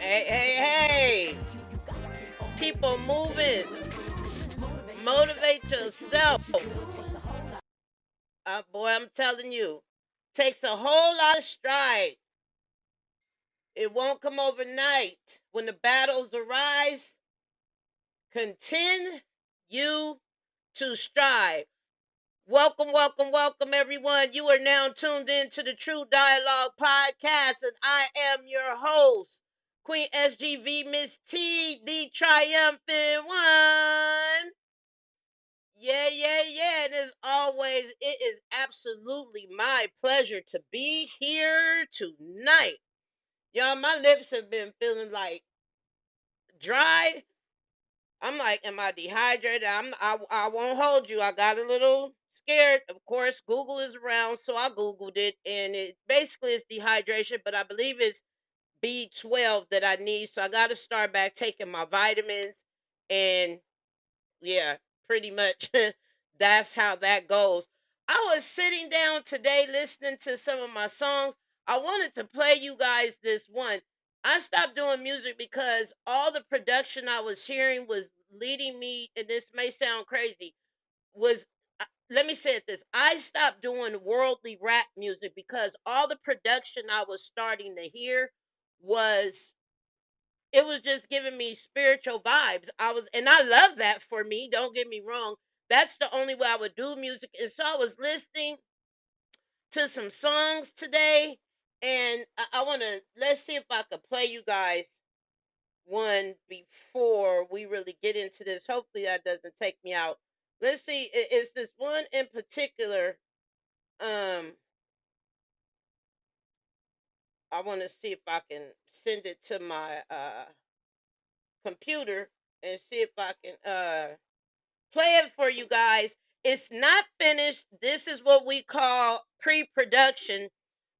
Hey, hey, hey. Keep on moving. Motivate yourself. Boy, I'm telling you. Takes a whole lot of stride. It won't come overnight. When the battles arise, continue to strive. Welcome, welcome, welcome, everyone. You are now tuned in to the True Dialogue Podcast, and I am your host, Queen SGV Miss T, the triumphant one. Yeah, yeah, yeah. And as always, it is absolutely my pleasure to be here tonight. Y'all, my lips have been feeling like dry. I'm like, am I dehydrated? I won't hold you. I got a little scared. Of course, Google is around, so I Googled it, and it basically is dehydration, but I believe it's B12 that I need. So I got to start back taking my vitamins, and yeah, pretty much that's how that goes. I was sitting down today listening to some of my songs. I wanted to play you guys this one. I stopped doing music because all the production I was hearing was leading me, and this may sound crazy, was let me say it this. I stopped doing worldly rap music because all the production I was starting to hear was it was just giving me spiritual vibes. And I love that for me. Don't get me wrong. That's the only way I would do music. And so I was listening to some songs today, and I want to let's see if I could play you guys one before we really get into this. Hopefully that doesn't take me out. Let's see. Is this one in particular? Um, I want to see if I can send it to my computer and see if I can play it for you guys. It's not finished. This is what we call pre-production.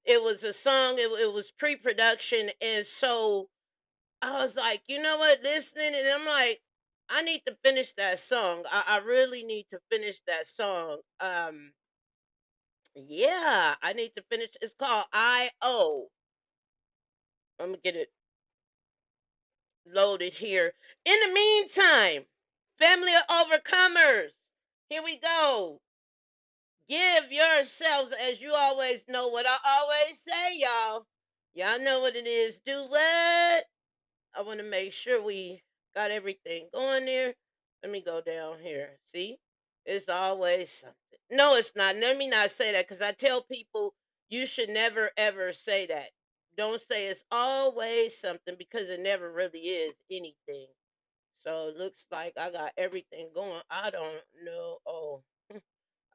It was a song. It was pre-production, and so I was like, you know what, listening, and I'm like, I need to finish that song. I really need to finish that song. Yeah, I need to finish. It's called I.O. I'm gonna get it loaded here. In the meantime, family of overcomers, here we go. Give yourselves, as you always know what I always say, y'all. Y'all know what it is. Do what? I want to make sure we got everything going there. Let me go down here. See? It's always something. No, it's not. Let me not say that because I tell people you should never ever say that. Don't say it's always something because it never really is anything. So it looks like I got everything going. I don't know. Oh,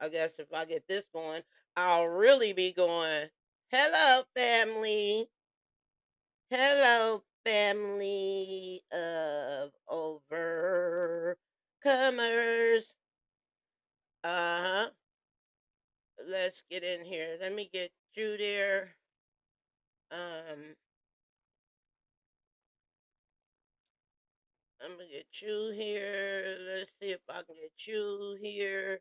I guess if I get this going, I'll really be going. Hello, family. Hello, family of overcomers. Uh huh. Let's get in here. Let me get you there. Um, I'm gonna get you here. Let's see if I can get you here.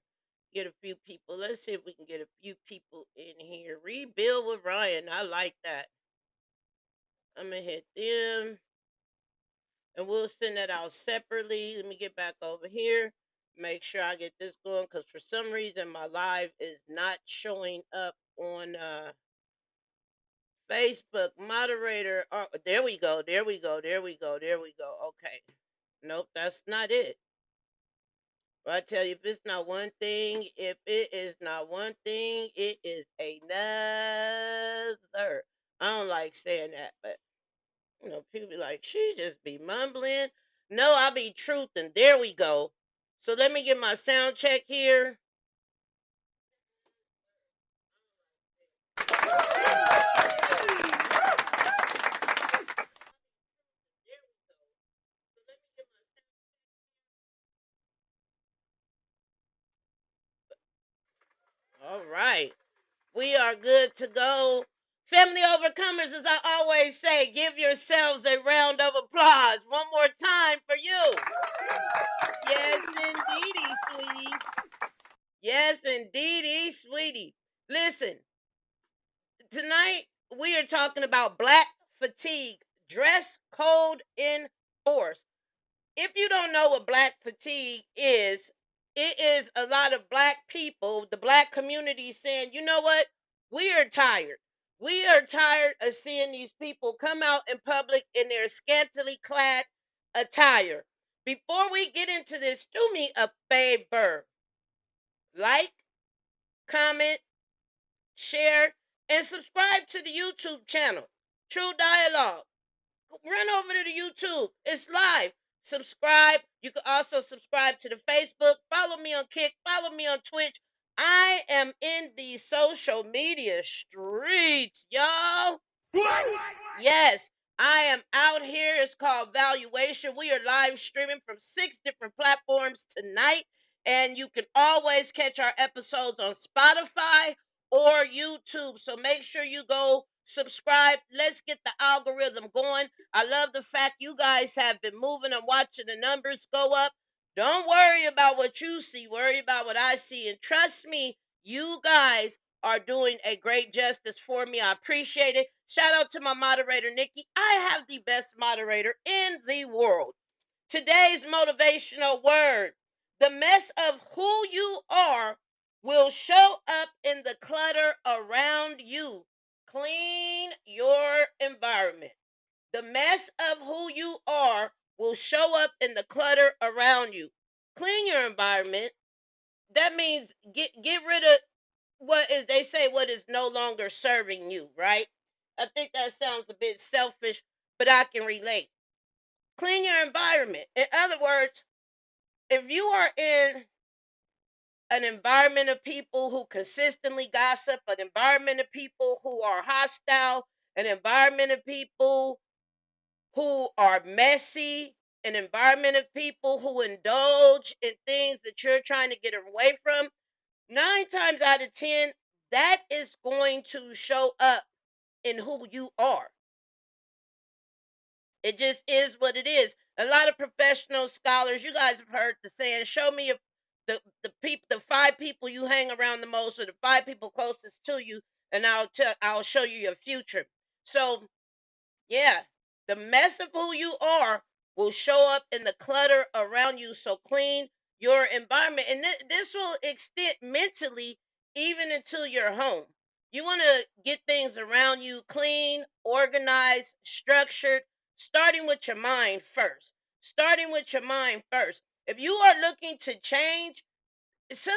Get a few people. Let's see if we can get a few people in here. Rebuild with Ryan. I like that. I'm gonna hit them, and we'll send that out separately. Let me get back over here. Make sure I get this going because for some reason my live is not showing up on Facebook. Moderator. Oh, there we go. There we go. There we go. There we go. Okay. Nope, that's not it. But I tell you, if it's not one thing, if it is not one thing, it is another. I don't like saying that, but people be like, she just be mumbling. No, I be truthing. There we go. So let me get my sound check here. All right. We are good to go. Family overcomers, as I always say, give yourselves a round of applause. One more time for you. Yes, indeedy, sweetie. Yes, indeedy, sweetie. Listen, tonight we are talking about black fatigue. dress code enforced. If you don't know what black fatigue is, it is a lot of black people, the black community saying, you know what? We are tired. We are tired of seeing these people come out in public in their scantily clad attire. Before we get into this, do me a favor. Like, comment, share, and subscribe to the YouTube channel, True Dialogue. Run over to the YouTube. It's live. Subscribe. You can also subscribe to the Facebook. Follow me on Kick. Follow me on Twitch. I am in the social media streets, y'all. Yes, I am out here. It's called Valuation. We are live streaming from 6 different platforms tonight. And you can always catch our episodes on Spotify or YouTube. So make sure you go subscribe. Let's get the algorithm going. I love the fact you guys have been moving and watching the numbers go up. Don't worry about what you see. Worry about what I see. And trust me, you guys are doing a great justice for me. I appreciate it. Shout out to my moderator, Nikki. I have the best moderator in the world. Today's motivational word: the mess of who you are will show up in the clutter around you. Clean your environment. The mess of who you are will show up in the clutter around you. Clean your environment. That means get rid of what is, they say, what is no longer serving you, right? I think that sounds a bit selfish, but I can relate. Clean your environment. In other words, if you are in an environment of people who consistently gossip, an environment of people who are hostile, an environment of people who are messy, an environment of people who indulge in things that you're trying to get away from, 9 times out of 10, that is going to show up in who you are. It just is what it is. A lot of professional scholars, you guys have heard the saying, show me if the people, the 5 people you hang around the most, or the 5 people closest to you, and I'll show you your future. So yeah, the mess of who you are will show up in the clutter around you. So clean your environment. And this will extend mentally even into your home. You want to get things around you clean, organized, structured, starting with your mind first. Starting with your mind first. If you are looking to change, it's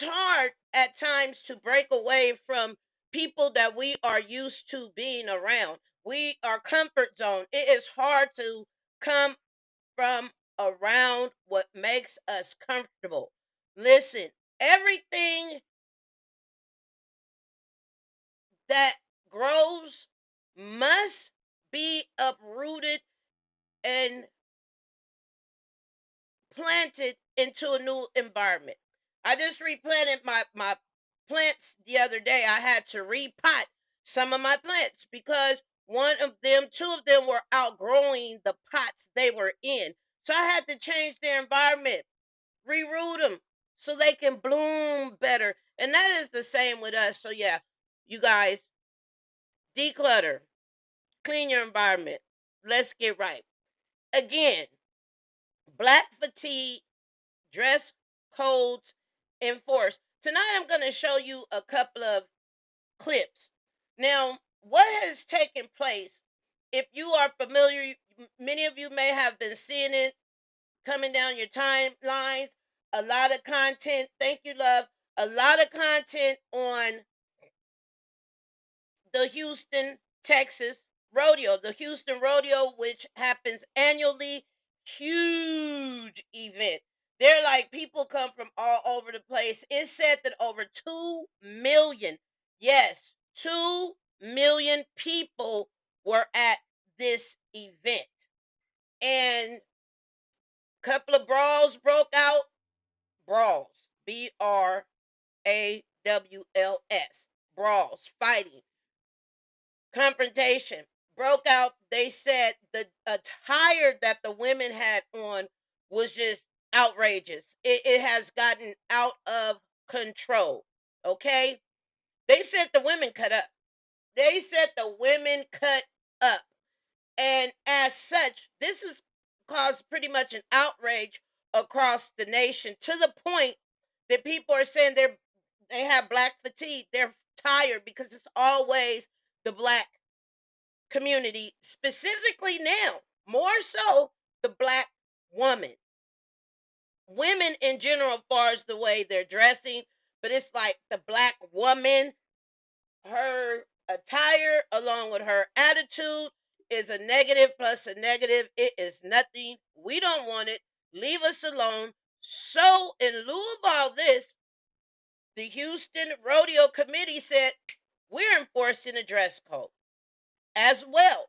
hard at times to break away from people that we are used to being around. We are comfort zone. It is hard to come from around what makes us comfortable. Listen, everything that grows must be uprooted and planted into a new environment. I just replanted my plants the other day. I had to repot some of my plants because two of them were outgrowing the pots they were in. So I had to change their environment, reroot them so they can bloom better. And that is the same with us. So yeah, you guys, declutter, clean your environment. Let's get right. Again, black fatigue, dress codes enforced. Tonight I'm going to show you a couple of clips. Now, what has taken place, if you are familiar, many of you may have been seeing it coming down your timelines, a lot of content, thank you, love, a lot of content on the Houston, Texas rodeo, the Houston rodeo, which happens annually. Huge event. They're like, people come from all over the place. It's said that over 2 million, yes, 2 million people were at this event. And a couple of brawls broke out. Brawls. BRAWLS. Brawls. Fighting. Confrontation broke out. They said the attire that the women had on was just outrageous. It has gotten out of control. Okay? They said the women cut up. They said the women cut up. And as such, this has caused pretty much an outrage across the nation to the point that people are saying they have black fatigue. They're tired because it's always the black community, specifically now, more so the black woman. Women in general, as far as the way they're dressing, but it's like the black woman, her attire along with her attitude is a negative plus a negative. It is nothing. We don't want it. Leave us alone. So, in lieu of all this, the Houston Rodeo Committee said we're enforcing a dress code as well.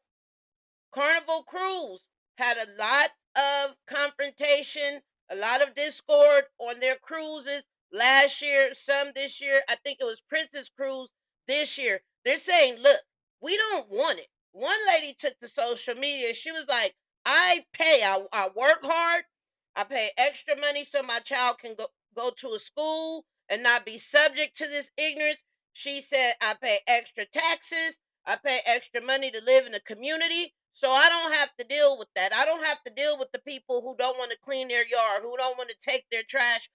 Carnival Cruise had a lot of confrontation, a lot of discord on their cruises last year, some this year. I think it was Princess Cruise this year. They're saying, look, we don't want it. One lady took to social media. She was like, I work hard. I pay extra money so my child can go to a school and not be subject to this ignorance. She said, I pay extra taxes. I pay extra money to live in a community, so I don't have to deal with that. I don't have to deal with the people who don't want to clean their yard, who don't want to take their trash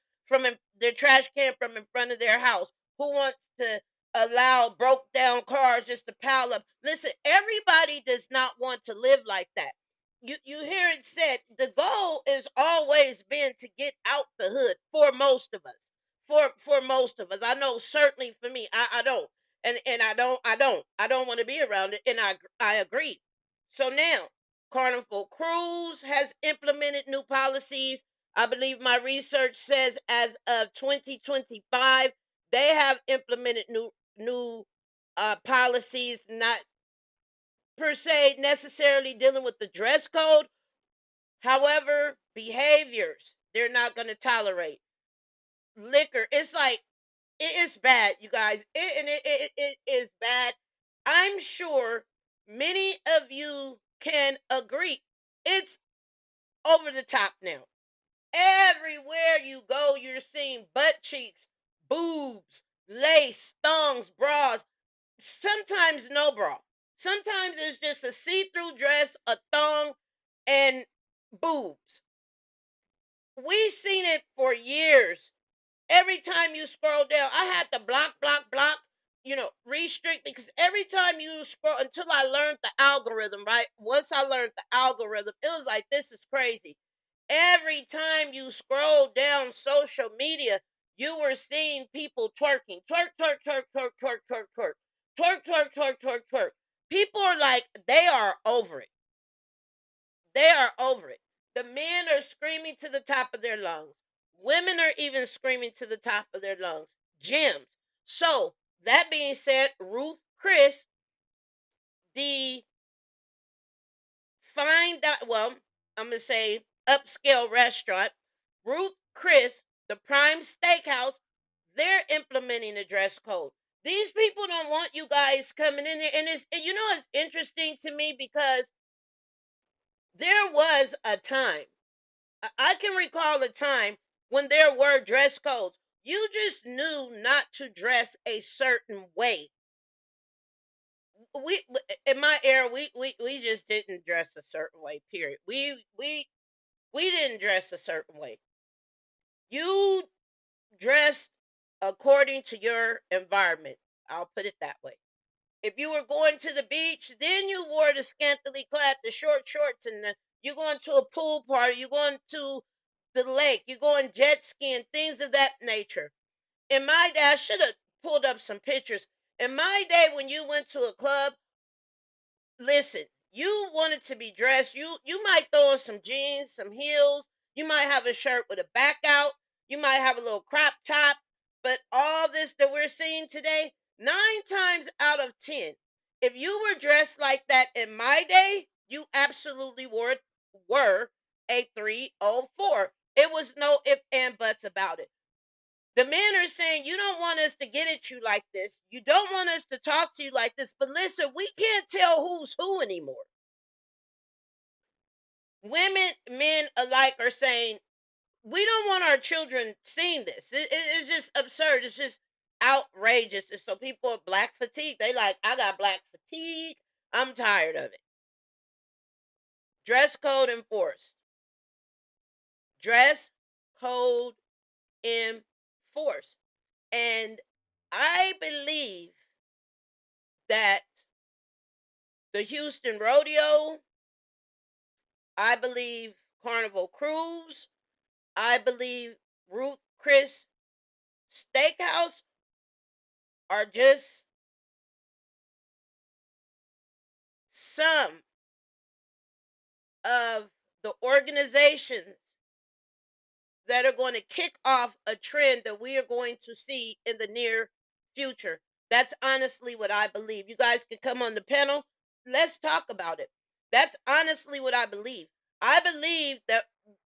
their trash can from in front of their house, who wants to allow broke down cars just to pile up. Listen, everybody does not want to live like that. You hear it said the goal is always been to get out the hood for most of us. For most of us, I know certainly for me, I don't and I don't want to be around it, and I agree. So now Carnival Cruise has implemented new policies. I believe my research says as of 2025 they have implemented new policies, not per se necessarily dealing with the dress code. However, behaviors they're not going to tolerate. Liquor, it's like it is bad, you guys. It is bad. I'm sure many of you can agree. It's over the top now. Everywhere you go, you're seeing butt cheeks, boobs, lace, thongs, bras. Sometimes no bra. Sometimes it's just a see-through dress, a thong, and boobs. We've seen it for years. Every time you scroll down, I had to block, restrict, because every time you scroll, until I learned the algorithm, right? Once I learned the algorithm, it was like, this is crazy. Every time you scroll down social media, you were seeing people twerking, twerk, twerk, twerk, twerk, twerk, twerk, twerk, twerk, twerk, twerk, twerk, twerk. People are like, they are over it. They are over it. The men are screaming to the top of their lungs. Women are even screaming to the top of their lungs. Gyms. So, that being said, Ruth Chris, the well, I'm going to say upscale restaurant, Ruth Chris, the Prime Steakhouse, they're implementing a dress code. These people don't want you guys coming in there. It's interesting to me because there was a time I can recall a time when there were dress codes. You just knew not to dress a certain way. We in my era, we just didn't dress a certain way. Period. We didn't dress a certain way. You dressed according to your environment. I'll put it that way. If you were going to the beach, then you wore the scantily clad, the short shorts, and you're going to a pool party, you're going to the lake, you're going jet skiing, things of that nature. In my day, I should have pulled up some pictures. In my day, when you went to a club, listen, you wanted to be dressed. You might throw on some jeans, some heels. You might have a shirt with a back out. You might have a little crop top. But all this that we're seeing today, 9 times out of 10, if you were dressed like that in my day, you absolutely were a 304. It was no if and buts about it. The men are saying, you don't want us to get at you like this. You don't want us to talk to you like this. But listen, we can't tell who's who anymore. Women, men alike are saying, we don't want our children seeing this. It's just absurd. It's just outrageous. And so people are black fatigue. They like, I got black fatigue. I'm tired of it. Dress code enforced. Dress code enforced. And I believe that the Houston Rodeo, I believe Carnival Cruise, I believe Ruth Chris Steakhouse are just some of the organizations that are going to kick off a trend that we are going to see in the near future. That's honestly what I believe. You guys can come on the panel. Let's talk about it. That's honestly what I believe. I believe that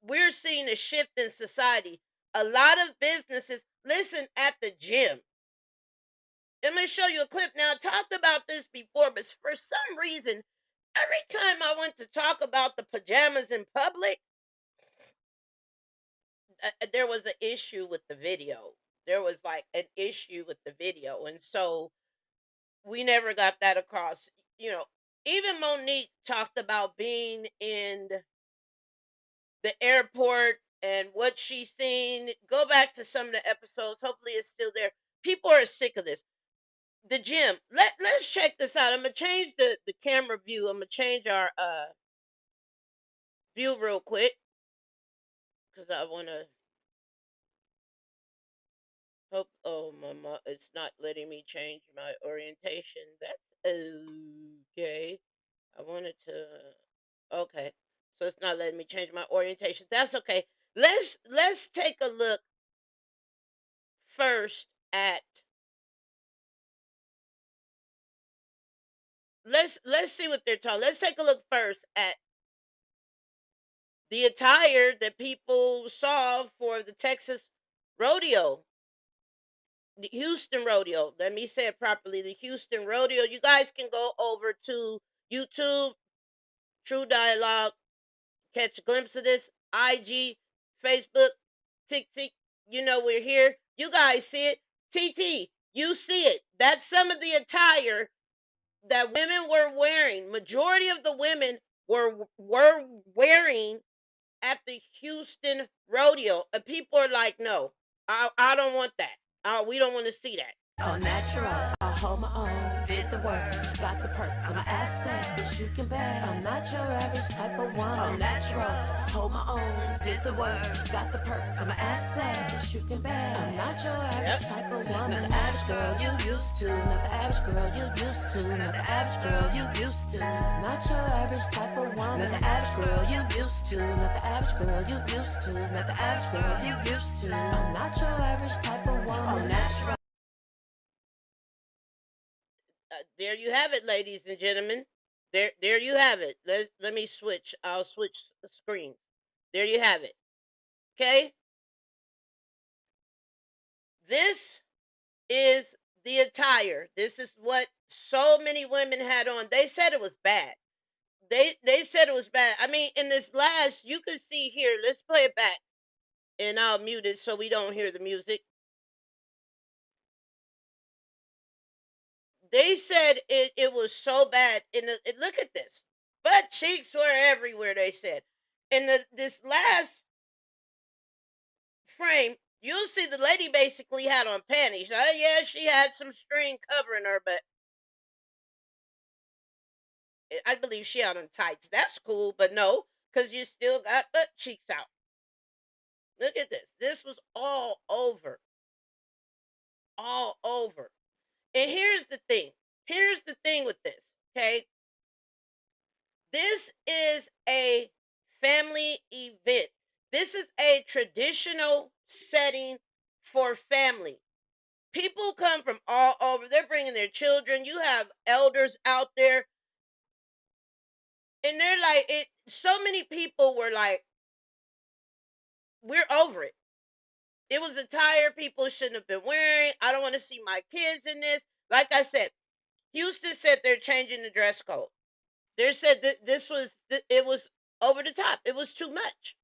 we're seeing a shift in society. A lot of businesses, listen, at the gym. I'm going to show you a clip now. I talked about this before, but for some reason, every time I went to talk about the pajamas in public, there was an issue with the video. There was like an issue with the video. And so we never got that across. You know, even Monique talked about being in the airport and what she's seen. Go back to some of the episodes. Hopefully it's still there. People are sick of this. The gym. Let's check this out. I'm gonna change the camera view. I'm gonna change our view real quick because I wanna hope. Oh, mama, it's not letting me change my orientation. That's okay. I wanted to. Okay, so it's not letting me change my orientation. That's okay. Let's take a look first at. Let's see what they're talking. Let's take a look first at the attire that people saw for the Texas rodeo, the Houston rodeo. Let me say it properly. The Houston rodeo. You guys can go over to YouTube, True Dialogue, catch a glimpse of this. IG, Facebook, TikTok. You know we're here. You guys see it. TT, you see it. That's some of the attire that women were wearing. Majority of the women were wearing at the Houston rodeo, and people are like, "No, I don't want that. We don't want to see that." All natural, I hold my own, did the work, got the perks, I'm an asset that you can bet. I'm not your average type of woman. All natural, hold my own, did the work, got the perks, I'm an asset that you can bet. I'm not your average type of woman. Not the average girl you used to, not the average girl you used to, not the average girl you used to. Not your average type of woman. Not the average girl you used to, not the average girl you used to, not the average girl you used to. I'm not your average type of woman. All natural. There you have it, ladies and gentlemen. There you have it. Let me switch. I'll switch screens. There you have it. Okay. This is the attire. This is what so many women had on. They said it was bad. They said it was bad. I mean, in this last, you can see here. Let's play it back, and I'll mute it so we don't hear the music. They said it was so bad. Look at this. Butt cheeks were everywhere, they said. In this last frame, you'll see the lady basically had on panties. Yeah, she had some string covering her, but I believe she had on tights. That's cool, but no, because you still got butt cheeks out. Look at this. This was all over. All over. And here's the thing. Here's the thing with this, okay? This is a family event. This is a traditional setting for family. People come from all over. They're bringing their children. You have elders out there. And they're like, it. So many people were like, we're over it. It was a tire people shouldn't have been wearing. I don't want to see my kids in this. Like I said, Houston said they're changing the dress code. They said that it was over the top. It was too much.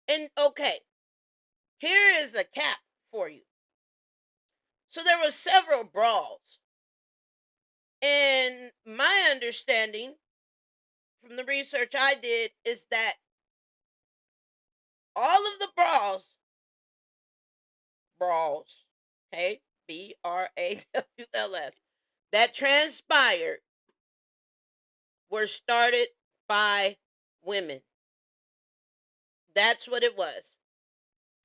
And okay, here is a cap for you. So there were several brawls. And my understanding from the research I did is that all of the brawls, okay, BRAWLS, that transpired were started by women. That's what it was.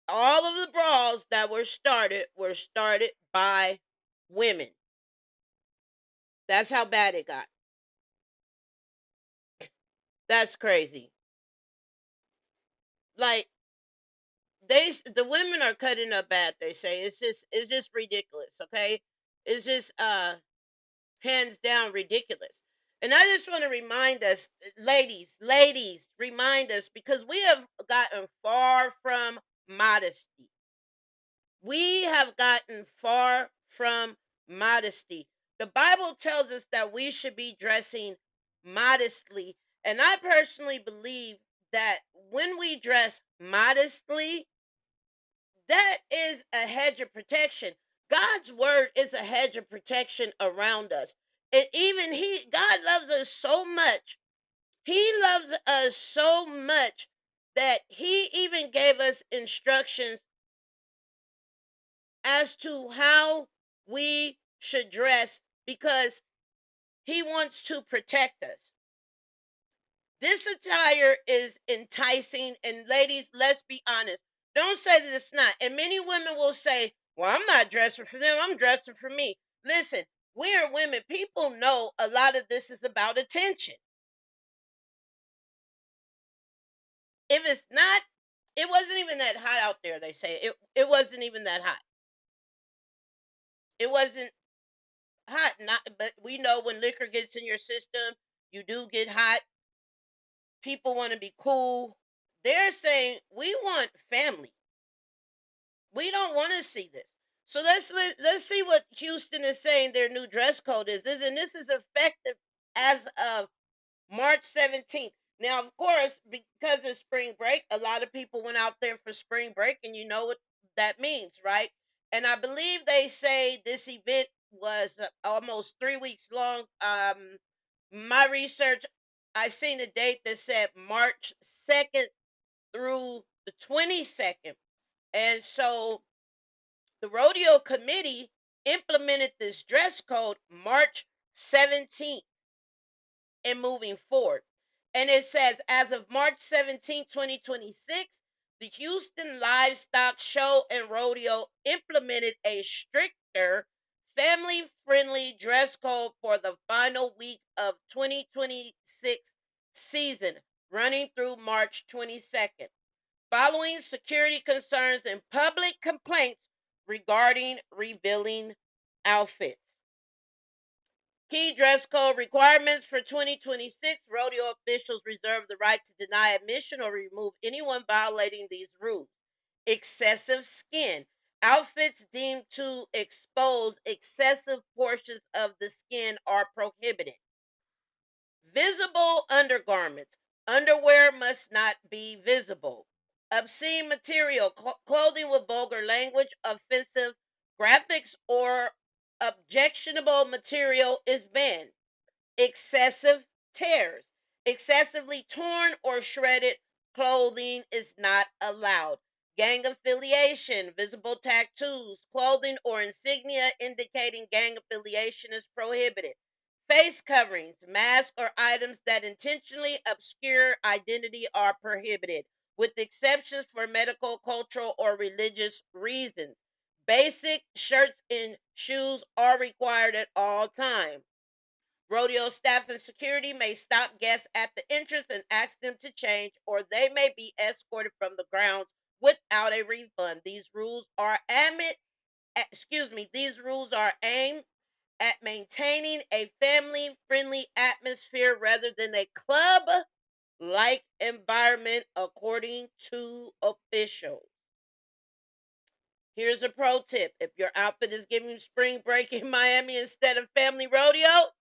All of the brawls that were started by women. That's how bad it got. That's crazy. Like the women are cutting up bad, they say. It's just ridiculous, okay? It's just hands down ridiculous. And I just want to remind us, ladies, remind us, because we have gotten far from modesty. We have gotten far from modesty. The Bible tells us that we should be dressing modestly. And I personally believe that when we dress modestly, that is a hedge of protection. God's word is a hedge of protection around us. And even God loves us so much. He loves us so much that he even gave us instructions as to how we should dress because he wants to protect us. This attire is enticing, and ladies, let's be honest. Don't say that it's not. And many women will say, well, I'm not dressing for them, I'm dressing for me. Listen, we are women. People know a lot of this is about attention. If it's not, it wasn't even that hot out there, they say. It wasn't even that hot. It wasn't hot. Not, but we know when liquor gets in your system, you do get hot. People want to be cool. They're saying we want family. We don't want to see this. So let's see what Houston is saying their new dress code is. And this is effective as of March 17th. Now, of course, because of spring break, a lot of people went out there for spring break, and you know what that means, right? And I believe they say this event was almost 3 weeks long. My research, I seen a date that said March 2nd through the 22nd. And so the rodeo committee implemented this dress code March 17th and moving forward. And it says, as of March 17, 2026, the Houston Livestock Show and Rodeo implemented a stricter family friendly dress code for the final week of 2026 season, running through March 22nd, following security concerns and public complaints regarding revealing outfits. Key dress code requirements for 2026. Rodeo officials reserve the right to deny admission or remove anyone violating these rules. Excessive skin. Outfits deemed to expose excessive portions of the skin are prohibited. Visible undergarments. Underwear must not be visible. Obscene material. Clothing with vulgar language, offensive graphics, or objectionable material is banned. Excessive tears. Excessively torn or shredded clothing is not allowed. Gang affiliation. Visible tattoos, clothing, or insignia indicating gang affiliation is prohibited. Face coverings, masks, or items that intentionally obscure identity are prohibited, with exceptions for medical, cultural, or religious reasons. Basic shirts and shoes are required at all times. Rodeo staff and security may stop guests at the entrance and ask them to change, or they may be escorted from the grounds without a refund. These rules are aimed at maintaining a family-friendly atmosphere rather than a club-like environment, according to officials. Here's a pro tip. If your outfit is giving spring break in Miami instead of family rodeo,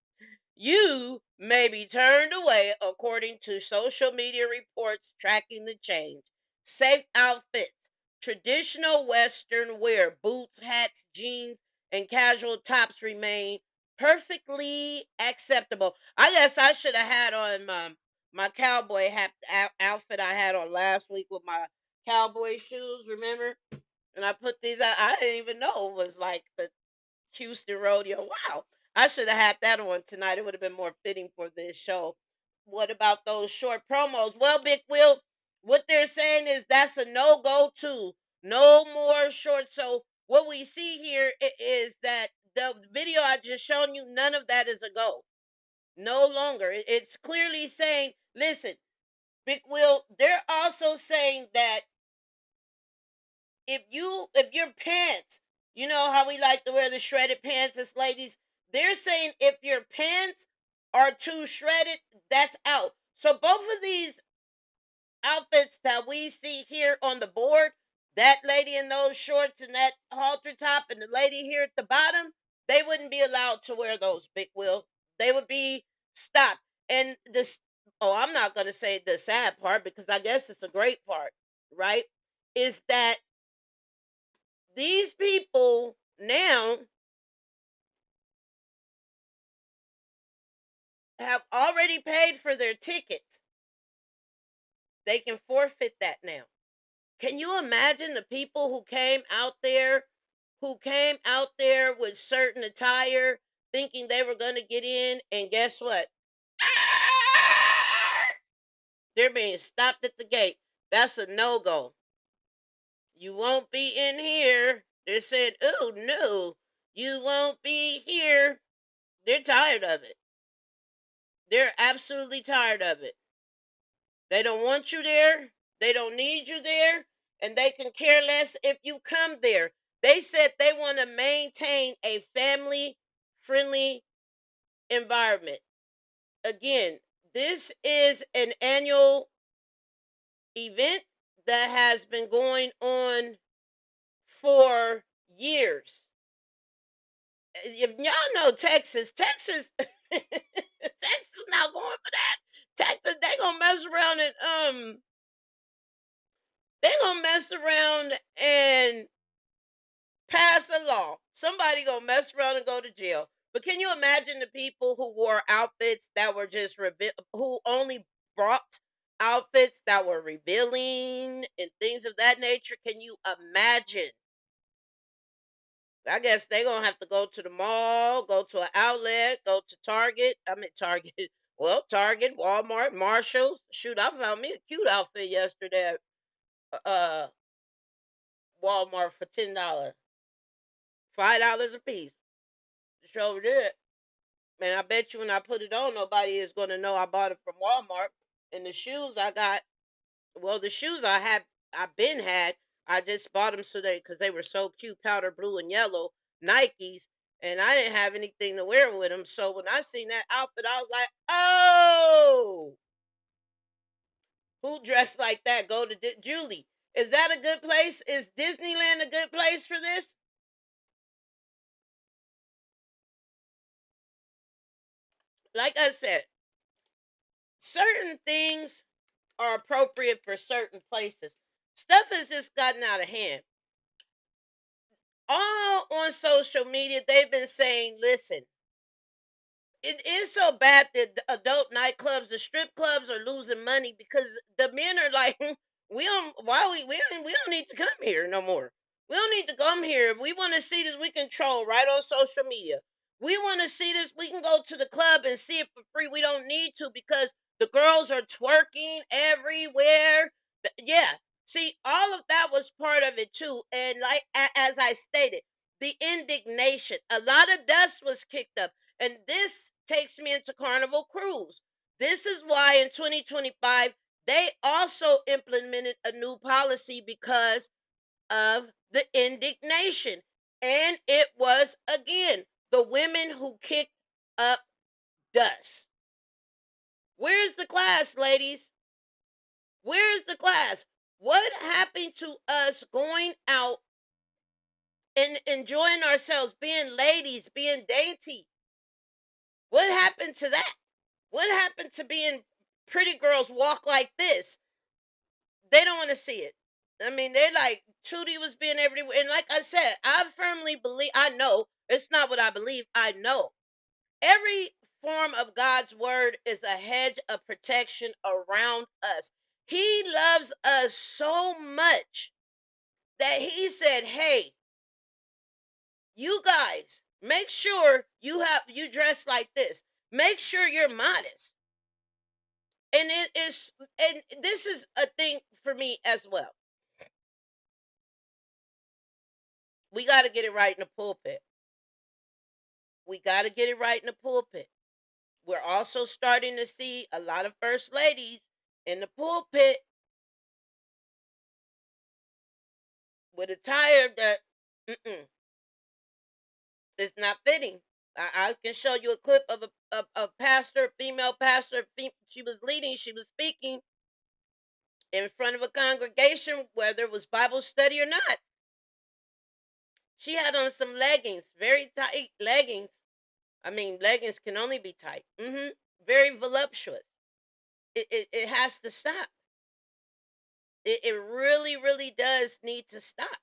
you may be turned away, according to social media reports tracking the change. Safe outfits. Traditional Western wear, boots, hats, jeans, and casual tops remain perfectly acceptable. I guess I should have had on my cowboy outfit I had on last week with my cowboy shoes. Remember? And I put these out. I didn't even know it was like the Houston Rodeo. Wow. I should have had that on tonight. It would have been more fitting for this show. What about those short promos? Well, Big Will, what they're saying is that's a no go too. No more short. So what we see here is that the video I just shown you, none of that is a go. No longer. It's clearly saying, listen, Big Will, they're also saying that if your pants, you know how we like to wear the shredded pants as ladies, they're saying if your pants are too shredded, that's out. So both of these outfits that we see here on the board, that lady in those shorts and that halter top and the lady here at the bottom, they wouldn't be allowed to wear those, Big Will. They would be stopped. And this, oh, I'm not going to say the sad part because I guess it's a great part, right? Is that these people now have already paid for their tickets. They can forfeit that now. Can you imagine the people who came out there with certain attire thinking they were going to get in and guess what? They're being stopped at the gate. That's a no-go. You won't be in here. They're saying, "Oh no, you won't be here." They're tired of it. They're absolutely tired of it. They don't want you there. They don't need you there. And they can care less if you come there. They said they want to maintain a family friendly environment. Again, this is an annual event that has been going on for years. If y'all know Texas, Texas not going for that. Texas, they gonna mess around and they gonna mess around and pass a law. Somebody gonna mess around and go to jail. But can you imagine the people who wore outfits that were just who only brought outfits that were revealing and things of that nature? Can you imagine? I guess they gonna have to go to the mall, go to an outlet, go to Target. I mean Target. Well, Target, Walmart, Marshalls. Shoot, I found me a cute outfit yesterday at Walmart for $10. $5 a piece. Sure did. And I bet you when I put it on, nobody is gonna know I bought it from Walmart. And the shoes I got, well, the shoes I've been had. I just bought them so because they were so cute, powder blue and yellow Nikes, and I didn't have anything to wear with them. So when I seen that outfit, I was like, "Oh, who dressed like that? Go to Julie. Is that a good place? Is Disneyland a good place for this?" Like I said, certain things are appropriate for certain places. Stuff has just gotten out of hand. All on social media, they've been saying, listen, it is so bad that the adult nightclubs, the strip clubs are losing money because the men are like, we don't why we don't need to come here no more. We don't need to come here. If we want to see this, we can troll right on social media. We want to see this, we can go to the club and see it for free. We don't need to because the girls are twerking everywhere. Yeah. See, all of that was part of it too. And like as I stated, the indignation. A lot of dust was kicked up. And this takes me into Carnival Cruise. This is why in 2025 they also implemented a new policy because of the indignation. And it was again the women who kicked up dust. Where's the class, ladies? Where's the class? What happened to us going out and enjoying ourselves, being ladies, being dainty? What happened to that? What happened to being pretty girls walk like this? They don't want to see it. I mean, they're like, Tootie was being everywhere. And like I said, I firmly believe, I know, it's not what I believe, I know. Every form of God's word is a hedge of protection around us. He loves us so much that he said, hey, you guys, make sure you dress like this. Make sure you're modest. And this is a thing for me as well. We got to get it right in the pulpit. We got to get it right in the pulpit. We're also starting to see a lot of first ladies in the pulpit with attire that is not fitting. I can show you a clip of a pastor, female pastor. She was leading, she was speaking in front of a congregation, whether it was Bible study or not. She had on some leggings, very tight leggings. I mean, leggings can only be tight. Very voluptuous. It has to stop. It really, really does need to stop.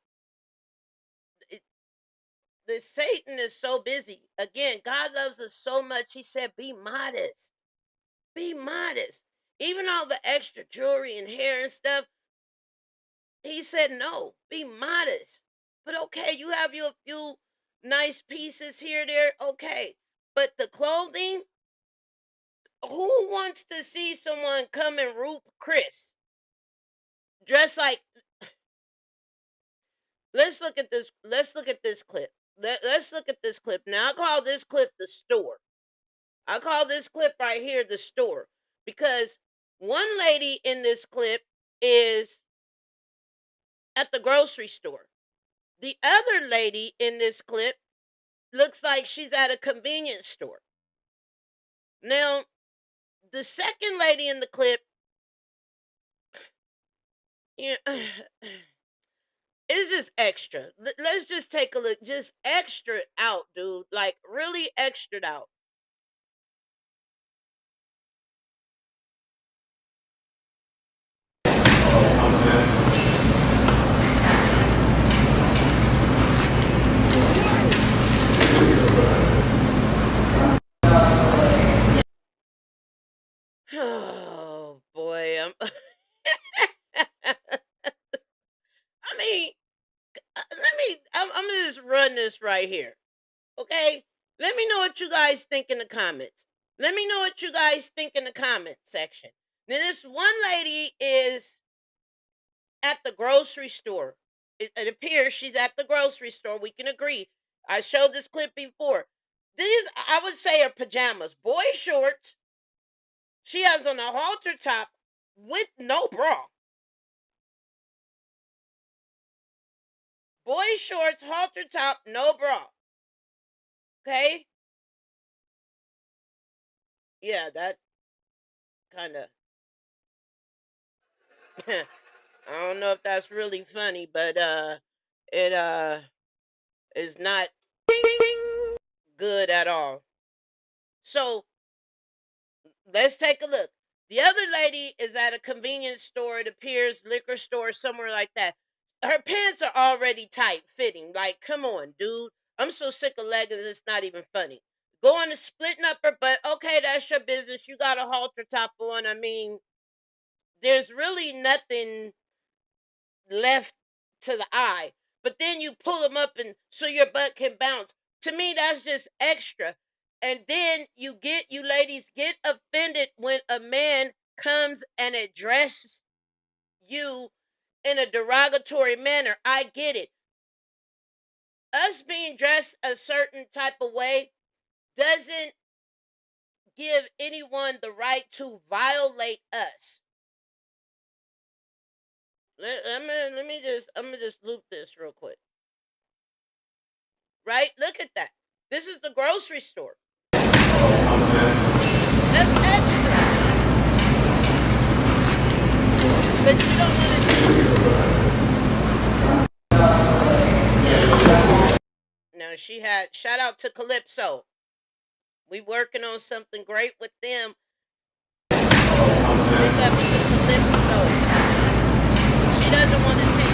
The Satan is so busy. Again, God loves us so much. He said, be modest. Be modest. Even all the extra jewelry and hair and stuff, he said, no, be modest. But okay, you have you a few nice pieces here, there, okay. But the clothing, who wants to see someone come in Ruth Chris? Dressed like, let's look at this clip. Let's look at this clip. Now I call this clip the store. I call this clip right here the store. Because one lady in this clip is at the grocery store. The other lady in this clip looks like she's at a convenience store. Now, the second lady in the clip, it's just extra. Let's just take a look. Just extra it out, dude. Like, really extra it out. Oh, boy. I mean, I'm gonna just run this right here. Okay? Let me know what you guys think in the comments. Let me know what you guys think in the comments section. Now, this one lady is at the grocery store. It appears she's at the grocery store. We can agree. I showed this clip before. These, I would say, are pajamas. Boy shorts. She has on a halter top with no bra. Boy shorts, halter top, no bra. Okay? Yeah, that kind of... I don't know if that's really funny, but it is not good at all. So let's take a look. The other lady is at a convenience store, it appears, liquor store, somewhere like that. Her pants are already tight fitting. Like, come on, dude. I'm so sick of leggings, it's not even funny. Going to splitting up her butt, okay, that's your business. You got a halter top on. I mean, there's really nothing left to the eye. But then you pull them up and so your butt can bounce. To me, that's just extra. And then you ladies get offended when a man comes and addresses you in a derogatory manner. I get it. Us being dressed a certain type of way doesn't give anyone the right to violate us. I'm gonna just loop this real quick. Right? Look at that. This is the grocery store. That's extra. But you don't want to. Now she had, shout out to Calypso. We working on something great with them. Big up to Calypso. She doesn't want to take it.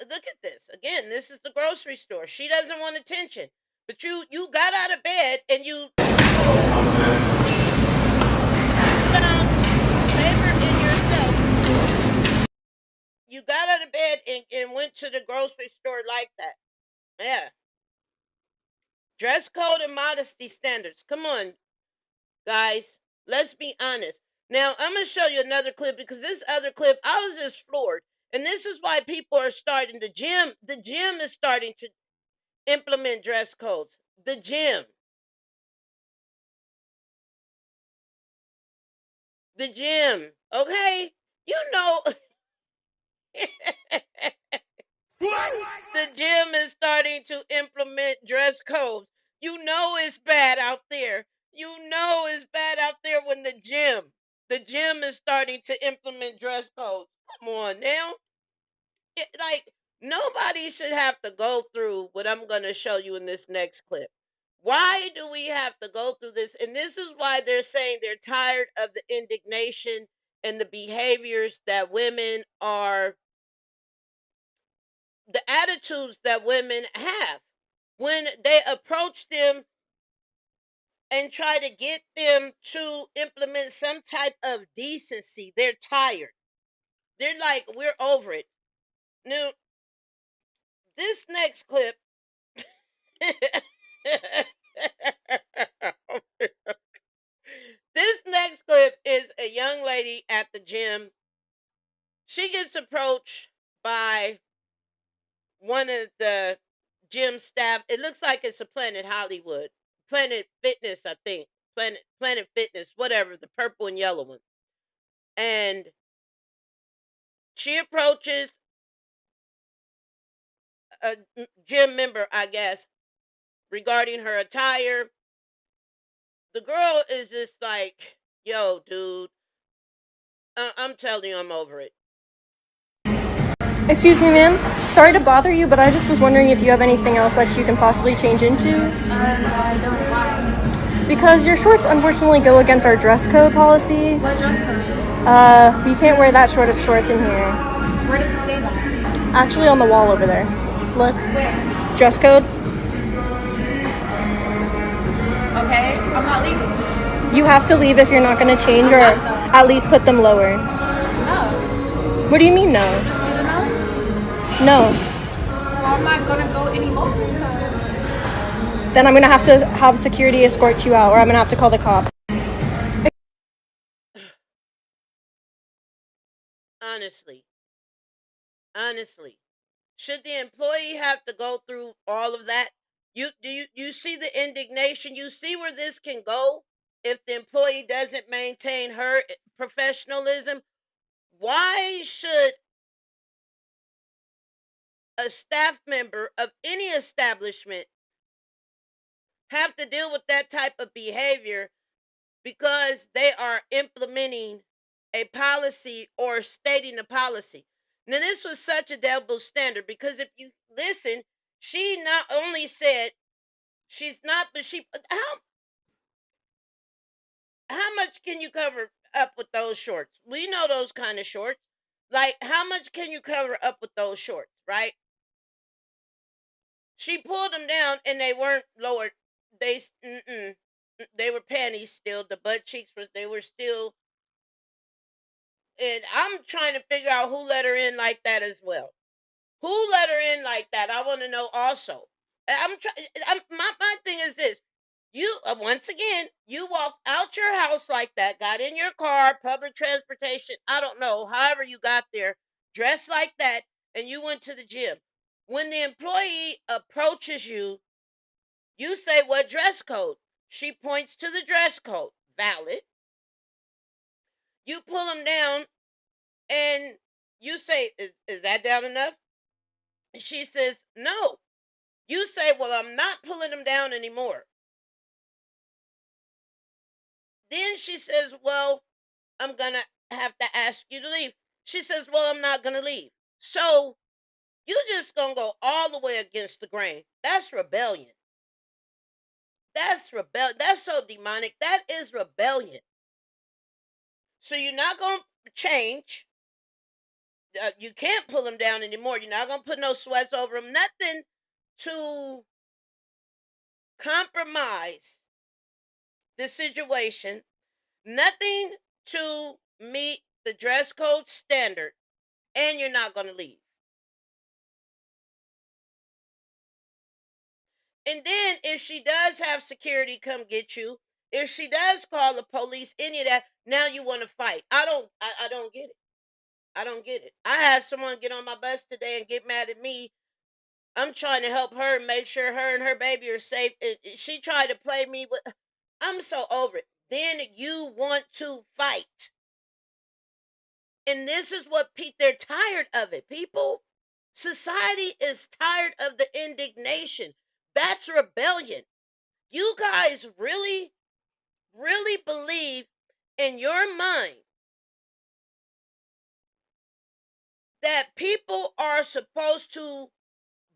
Look at this. Again, this grocery store. She doesn't want attention. But you got out of bed and you found favor in yourself. You got out of bed and went to the grocery store like that. Yeah. Dress code and modesty standards. Come on, guys. Let's be honest. Now, I'm going to show you another clip because this other clip, I was just floored. And this is why people are starting the gym. The gym is starting to implement dress codes. The gym. The gym. Okay? You know, the gym is starting to implement dress codes. You know it's bad out there. You know it's bad out there when the gym is starting to implement dress codes. Come on now. Like, nobody should have to go through what I'm going to show you in this next clip. Why do we have to go through this? And this is why they're saying they're tired of the indignation and the behaviors that women are, the attitudes that women have when they approach them and try to get them to implement some type of decency. They're tired. They're like, we're over it. Now, this next clip. This next clip is a young lady at the gym. She gets approached by one of the gym staff. It looks like it's a Planet Hollywood, Planet Fitness, I think. Planet Fitness, whatever, the purple and yellow one. And she approaches a gym member, I guess, regarding her attire. The girl is just like, yo, dude, I'm telling you, I'm over it. Excuse me, ma'am. Sorry to bother you, but I just was wondering if you have anything else that you can possibly change into. No, I don't. Why? Because your shorts unfortunately go against our dress code policy. What dress code? You can't wear that short of shorts in here. Where does it say that? Actually, on the wall over there. Look. Where? Dress code. Okay, I'm not leaving. You have to leave if you're not going to change, or at least put them lower. No. What do you mean, no? Is this good enough? No. Well, I'm not gonna go any lower, so. Then I'm going to have security escort you out, or I'm going to have to call the cops. Honestly, should the employee have to go through all of that? You see the indignation? You see where this can go if the employee doesn't maintain her professionalism? Why should a staff member of any establishment have to deal with that type of behavior because they are implementing a policy or stating a policy? Now, this was such a double standard because if you listen, she not only said she's not, but how much can you cover up with those shorts? We know those kind of shorts. Like, how much can you cover up with those shorts, right? She pulled them down and they weren't lowered. They were panties still. The butt cheeks were still. And I'm trying to figure out who let her in like that as well. Who let her in like that? I want to know also. My thing is this. You once again, you walked out your house like that, got in your car, public transportation, I don't know, however you got there, dressed like that, and you went to the gym. When the employee approaches you, you say, what dress code? She points to the dress code. Valid. You pull them down and you say, is that down enough? She says, no. You say, well, I'm not pulling them down anymore. Then she says, well, I'm going to have to ask you to leave. She says, well, I'm not going to leave. So you just going to go all the way against the grain. That's rebellion. That's rebellion. That's so demonic. That is rebellion. So you're not going to change. You can't pull them down anymore. You're not going to put no sweats over them. Nothing. to compromise the situation, nothing to meet the dress code standard, and you're not going to leave. And then if she does have security come get you, if she does call the police, any of that, now you want to fight. I don't get it. I don't get it. I had someone get on my bus today and get mad at me. I'm trying to help her, make sure her and her baby are safe. She tried to play me with. I'm so over it. Then you want to fight. And this is what they're tired of it, people. Society is tired of the indignation. That's rebellion. You guys really, really believe in your mind that people are supposed to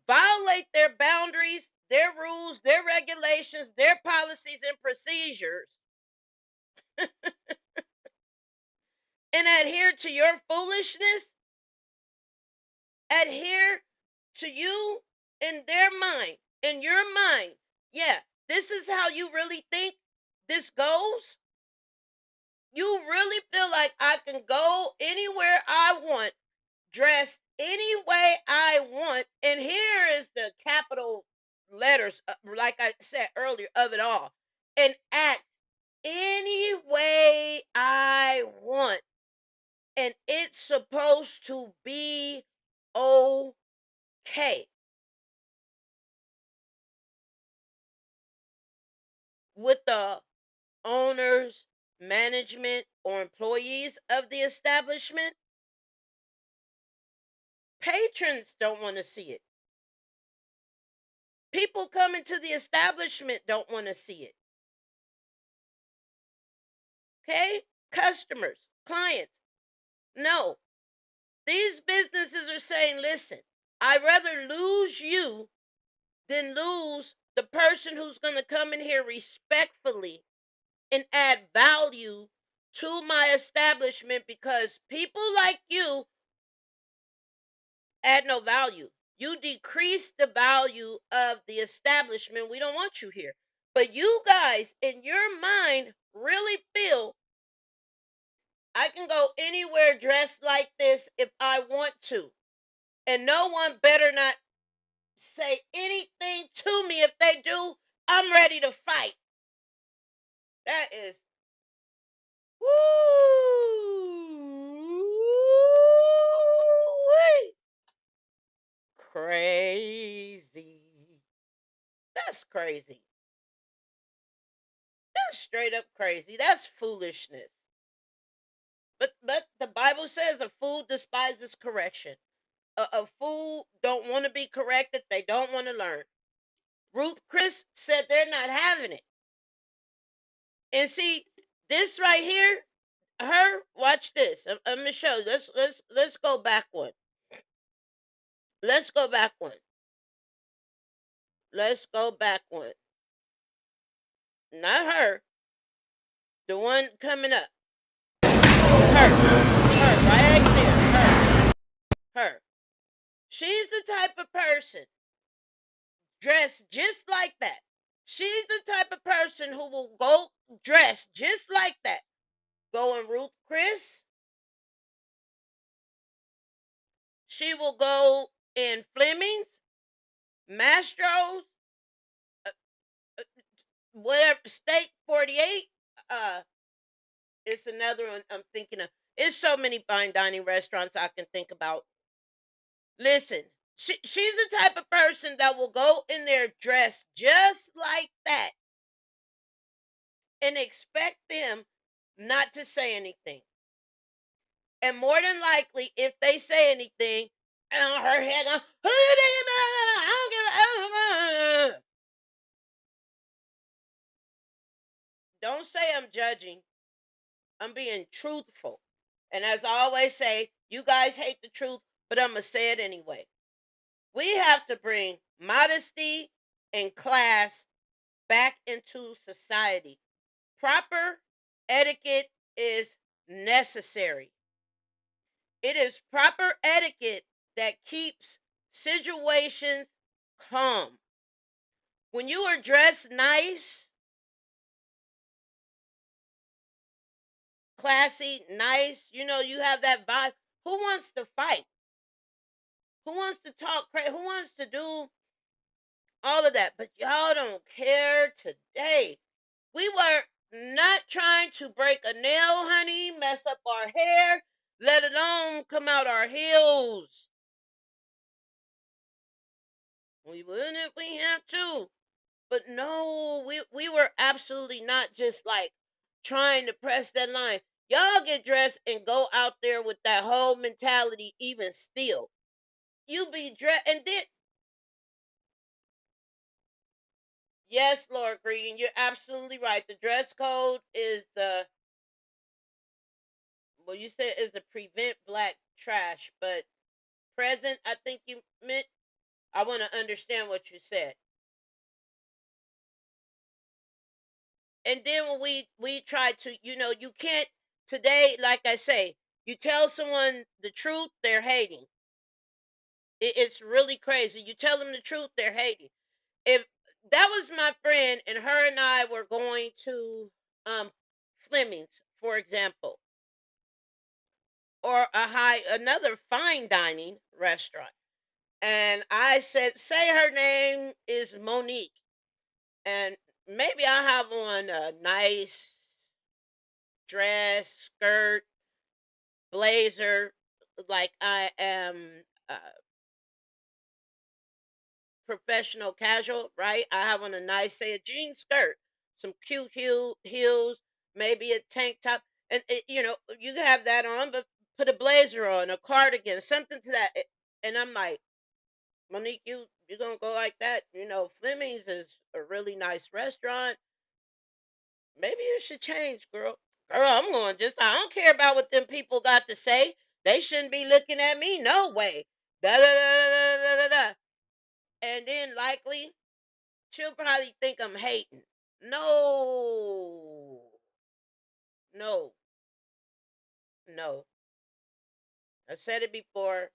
violate their boundaries, their rules, their regulations, their policies and procedures, and adhere to your foolishness, adhere to you in their mind, in your mind. Yeah, this is how you really think this goes. You really feel like I can go anywhere I want, dressed any way I want, and here is the capital letters, like I said earlier, of it all, and act any way I want, and it's supposed to be okay. With the owners, management, or employees of the establishment, patrons don't want to see it. People coming to the establishment don't want to see it. Okay? Customers, clients. No. These businesses are saying, listen, I'd rather lose you than lose the person who's going to come in here respectfully and add value to my establishment, because people like you add no value. You decrease the value of the establishment. We don't want you here. But you guys, in your mind, really feel I can go anywhere dressed like this if I want to. And no one better not say anything to me. If they do, I'm ready to fight. That is woo crazy. That's crazy. That's straight up crazy. That's foolishness. But the Bible says a fool despises correction. A fool don't want to be corrected. They don't want to learn. Ruth Chris said they're not having it. And see, this right here, her, watch this. I'm gonna show you. Let's go back one. Let's go back one. Let's go back one. Not her. The one coming up. Her. Her, right there. Her. She's the type of person dressed just like that. She's the type of person who will go dress just like that. Go in Ruth Chris. She will go in Fleming's, Mastro's, whatever, Steak 48. It's another one I'm thinking of. It's so many fine dining restaurants I can think about. Listen, she's the type of person that will go in there dressed just like that and expect them not to say anything. And more than likely, if they say anything, her head goes, who you think about? I don't give a. Don't say I'm judging. I'm being truthful. And as I always say, you guys hate the truth, but I'm going to say it anyway. We have to bring modesty and class back into society. Proper etiquette is necessary. It is proper etiquette that keeps situations calm. When you are dressed nice, classy, nice, you have that vibe. Who wants to fight? Who wants to talk crazy? Who wants to do all of that? But y'all don't care today. We were not trying to break a nail, honey, mess up our hair, let alone come out our heels. We wouldn't if we had to. But no, we were absolutely not just like trying to press that line. Y'all get dressed and go out there with that whole mentality, even still. You be dressed, and then, yes, Lord Gregan, you're absolutely right. The dress code is well, you said is to prevent black trash, but present, I think you meant. I want to understand what you said. And then when we try to, you can't today. Like I say, you tell someone the truth, they're hating. It's really crazy. You tell them the truth, they're hating. If that was my friend and her and I were going to Fleming's, for example, or another fine dining restaurant, and I said, say her name is Monique, and maybe I have on a nice dress, skirt, blazer, like I am professional casual, right? I have on a nice, say, a jean skirt, some cute heels, maybe a tank top, and you can have that on, but put a blazer on, a cardigan, something to that. And I'm like, Monique, you gonna go like that? Fleming's is a really nice restaurant. Maybe you should change, girl. Girl, I'm going just. I don't care about what them people got to say. They shouldn't be looking at me. No way. Da da da da da da da. And then likely she'll probably think I'm hating. No, no, no. I said it before,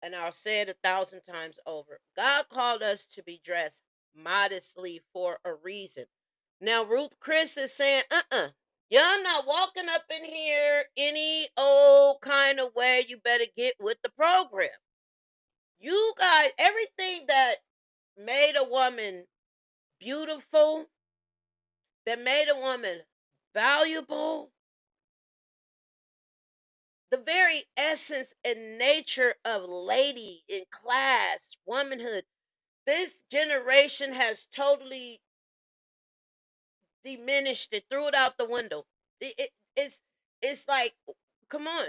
and I'll say it 1,000 times over. God called us to be dressed modestly for a reason. Now, Ruth Chris is saying, y'all not walking up in here any old kind of way. You better get with the program. You guys, everything that made a woman beautiful, that made a woman valuable, the very essence and nature of lady in class, womanhood, this generation has totally diminished it, threw it out the window. It's like, come on.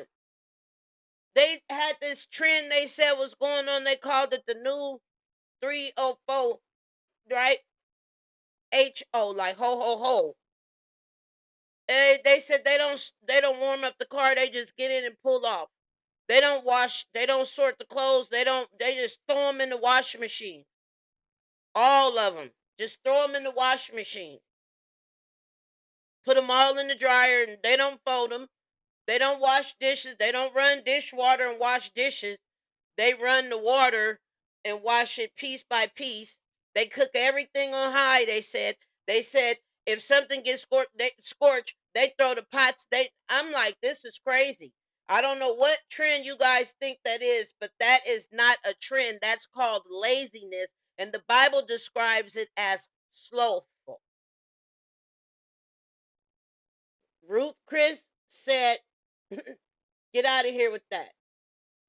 They had this trend they said was going on. They called it the new 304, right? HO, like ho ho ho. And they said they don't warm up the car. They just get in and pull off. They don't wash. They don't sort the clothes. They just throw them in the washing machine. All of them. Just throw them in the washing machine. Put them all in the dryer, and they don't fold them. They don't wash dishes. They don't run dishwater and wash dishes. They run the water and wash it piece by piece. They cook everything on high. They said if something gets scorched, they throw the pots. I'm like, this is crazy. I don't know what trend you guys think that is, but that is not a trend. That's called laziness, and the Bible describes it as slothful. Ruth Chris said, "Get out of here with that."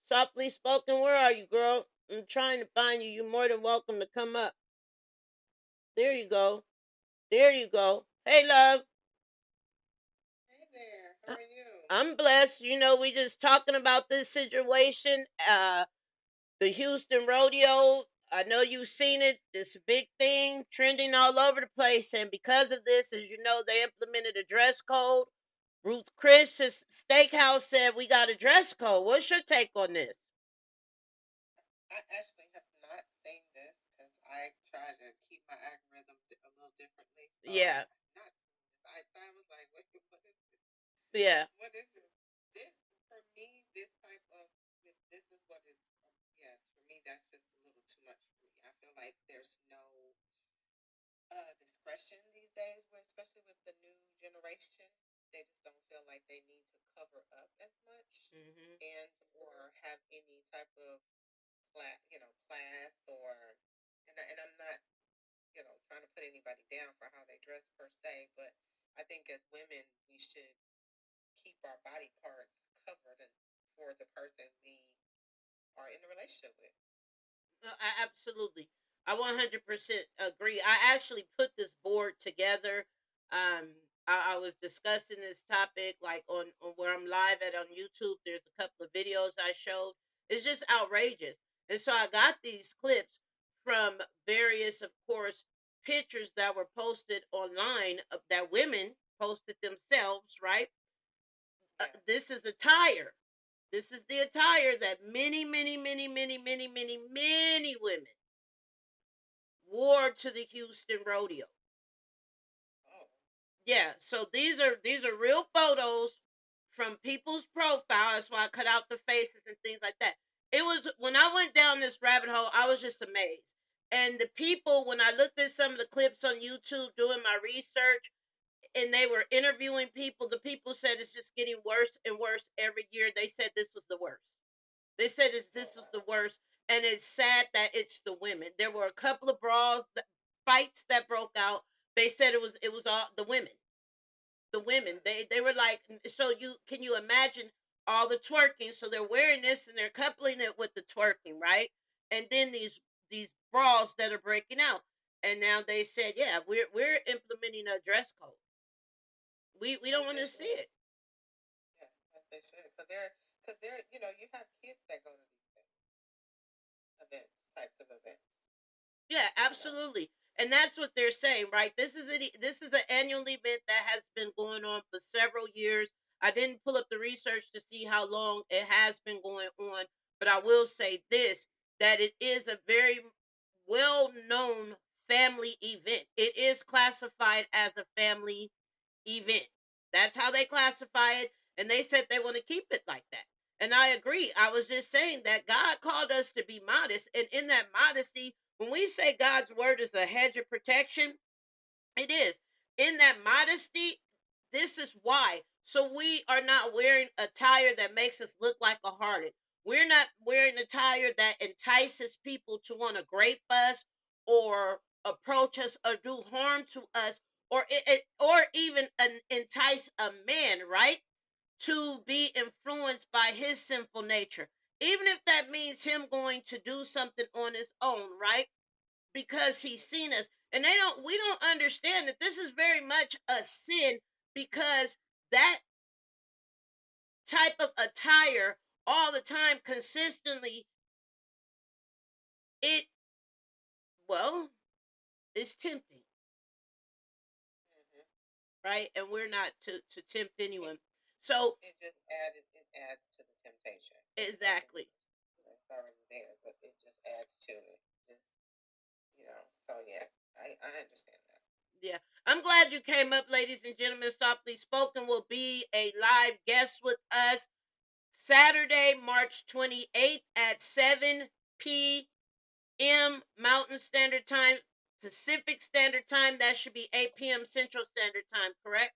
Softly spoken, where are you, girl? I'm trying to find you. You're more than welcome to come up. There you go. There you go. Hey, love. Hey there, how are you? I'm blessed. We just talking about this situation. The Houston Rodeo. I know you've seen it. It's a big thing, trending all over the place. And because of this, as you know, they implemented a dress code. Ruth Chris' Steakhouse said we got a dress code. What's your take on this? I actually have not seen this because I try to keep my algorithm a little differently. So I Yeah, have not seen this. I was like, wait, what is this? yeah. What is this? This for me, this type of this is what it's. Yeah, for me, that's just a little too much for me. like there's no discretion these days, especially with the new generation. They just don't feel like they need to cover up as much and or have any type of class or and I'm not trying to put anybody down for how they dress per se, but I think as women we should keep our body parts covered and for the person we are in a relationship with. Absolutely. I 100% agree. I actually put this board together. Um, I was discussing this topic like on where I'm live at on YouTube. There's a couple of videos I showed. It's just outrageous. And so I got these clips from various, of course, pictures that were posted online that women posted themselves, right? This is attire. This is the attire that many, many, many, many, many, many, many women wore to the Houston rodeo. Oh. Yeah, so these are real photos from people's profile. That's why I cut out the faces and things like that. It was when I went down this rabbit hole, I was just amazed. And the people, when I looked at some of the clips on YouTube doing my research, and they were interviewing people, the people said it's just getting worse and worse every year. They said this was the worst. They said this is the worst, and it's sad that it's the women. There were a couple of brawls, fights that broke out. They said it was all the women. The women. They were like, so you imagine all the twerking? So they're wearing this and they're coupling it with the twerking, right? And then these brawls that are breaking out. And now they said, yeah, we're implementing a dress code. We don't want to see it. Yeah, yes, they should, because they're you have kids that go to these events, types of events. Yeah, absolutely. And that's what they're saying, right? This is an annual event that has been going on for several years. I didn't pull up the research to see how long it has been going on, but I will say this, that it is a very well-known family event. It is classified as a family event. That's how they classify it, and they said they want to keep it like that. And I agree. I was just saying that God called us to be modest, and in that modesty, when we say God's word is a hedge of protection, it is. In that modesty, this is why. So we are not wearing attire that makes us look like a harlot. We're not wearing attire that entices people to want to grape us or approach us or do harm to us or even entice a man, right? To be influenced by his sinful nature. Even if that means him going to do something on his own, right? Because he's seen us. And we don't understand that this is very much a sin, because that type of attire all the time consistently, it well, it's tempting, Mm-hmm. right? And we're not to tempt anyone. So It adds to the temptation. exactly. It's already there, but it just adds to it. Just so yeah, I understand that. Yeah. I'm glad you came up, ladies and gentlemen. Softly Spoken will be a live guest with us Saturday, March 28th at 7 p.m. Mountain Standard Time, Pacific Standard Time. That should be 8 p.m. Central Standard Time, correct?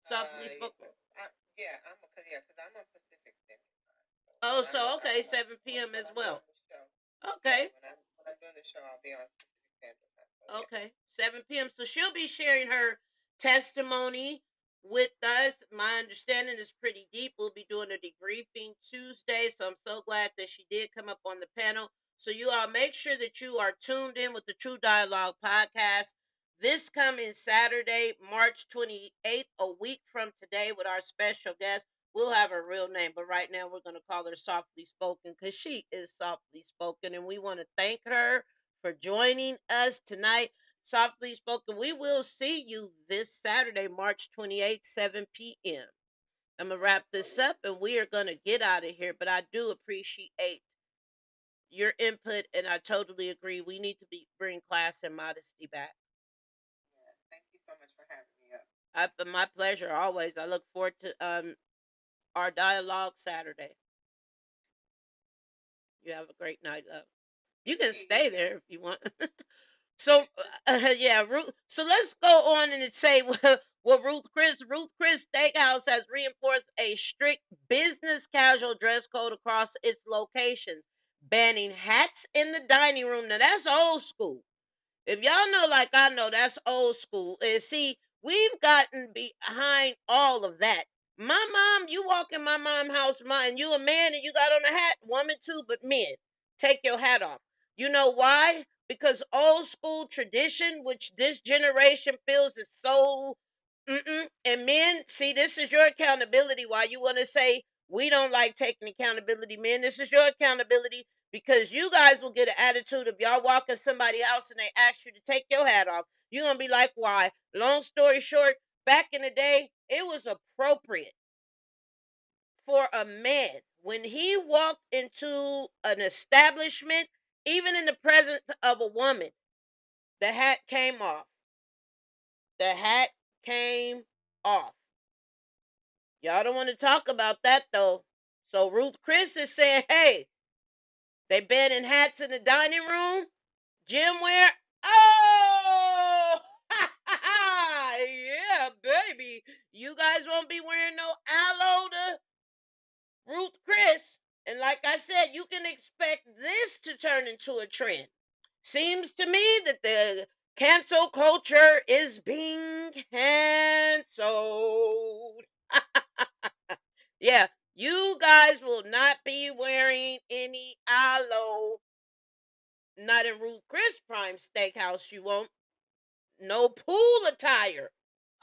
Softly Spoken. Because I'm on Pacific Standard Time. Oh, so okay, 7 p.m. as well. Okay. When I'm doing the show, I'll be on Pacific Standard Time. So, yeah. Okay, 7 p.m. So she'll be sharing her testimony with us. My understanding is pretty deep. We'll be doing a debriefing Tuesday. So I'm so glad that she did come up on the panel. So you all make sure that you are tuned in with the True Dialogue podcast this coming Saturday, March 28th, a week from today, with our special guest. We'll have her real name, but right now we're going to call her Softly Spoken because she is softly spoken. And we want to thank her for joining us tonight. Softly Spoken. We will see you this Saturday, March 28th, 7 p.m. I'm going to wrap this up and we are going to get out of here. But I do appreciate your input, and I totally agree. We need to bring class and modesty back. Yes, thank you so much for having me up. My pleasure, always. I look forward to our dialogue Saturday. You have a great night, love. You can stay there if you want. So yeah, Ruth. So let's go on and say what Ruth Chris Steakhouse has reinforced a strict business casual dress code across its locations, banning hats in the dining room. Now that's old school. If y'all know, like I know, that's old school. And see, we've gotten behind all of that. My mom, you walk in my mom's house, and you a man and you got on a hat, woman too, but men, take your hat off. You know why? Because old school tradition, which this generation feels is so. And men, see, this is your accountability. Why you want to say we don't like taking accountability, men? This is your accountability because you guys will get an attitude if y'all walk in somebody's house and they ask you to take your hat off. You're gonna be like, why? Long story short, back in the day, it was appropriate for a man when he walked into an establishment, even in the presence of a woman, the hat came off. The hat came off. Y'all don't want to talk about that though. So Ruth Chris is saying, hey, they banning hats in the dining room. Gym wear. Oh, yeah, baby. You guys won't be wearing no aloe to Ruth Chris. And like I said, you can expect this to turn into a trend. Seems to me that the cancel culture is being canceled. Yeah, you guys will not be wearing any aloe. Not in Ruth Chris Prime Steakhouse, you won't. No pool attire.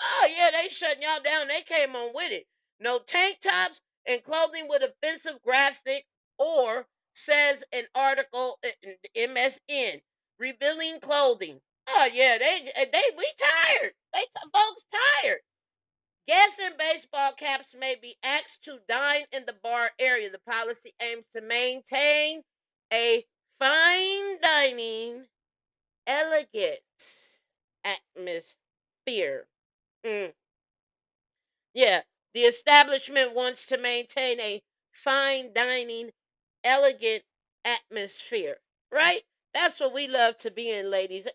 Oh yeah, they shutting y'all down. They came on with it. No tank tops and clothing with offensive graphic or says an article in MSN revealing clothing. Oh yeah, they we tired. Folks tired. Guests in baseball caps may be asked to dine in the bar area. The policy aims to maintain a fine dining, elegant atmosphere. Mm. Yeah, the establishment wants to maintain a fine dining, elegant atmosphere, right? That's what we love to be in, ladies.